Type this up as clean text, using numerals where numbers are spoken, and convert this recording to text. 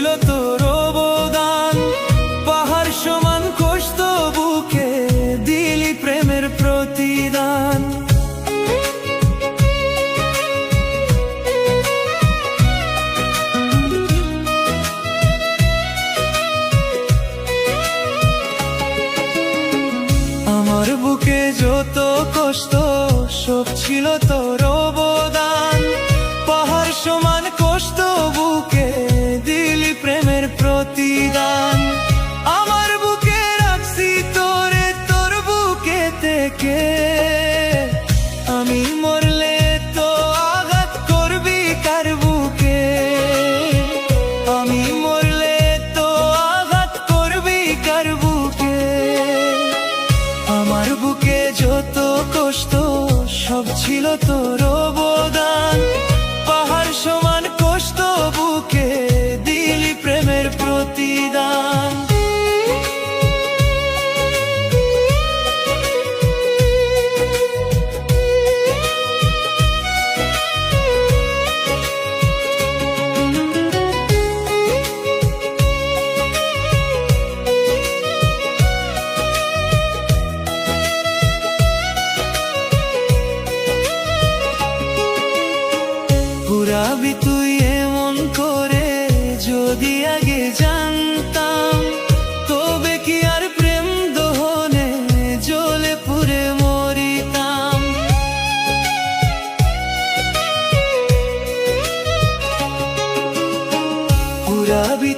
ছিল তোর অবদান, পাহাড় সমান কষ্ট বুকে দিলি প্রেমের প্রতিদান। আমার বুকে যত কষ্ট সব ছিল তোর অবদান, পাহাড় সমান কষ্ট বুকে দিলি প্রেমের প্রতিদান। আমার বুকে রাখছি তোরে, তোর বুকে থেকে আমি মরলে তো আঘাত করবি কার বুকে, আমি মরলে তো আঘাত করবি কার বুকে। আমার বুকে যত কষ্ট সব ছিল তোর অবদান, পাহাড় সমান কষ্ট বুকে দিলি প্রেমের প্রতিদান। পুরাবি তুই এমন করে যদি আগে জানতাম, তবে কি আর প্রেম দহনে জ্বলে পুড়ে মরিতাম। পুরাবি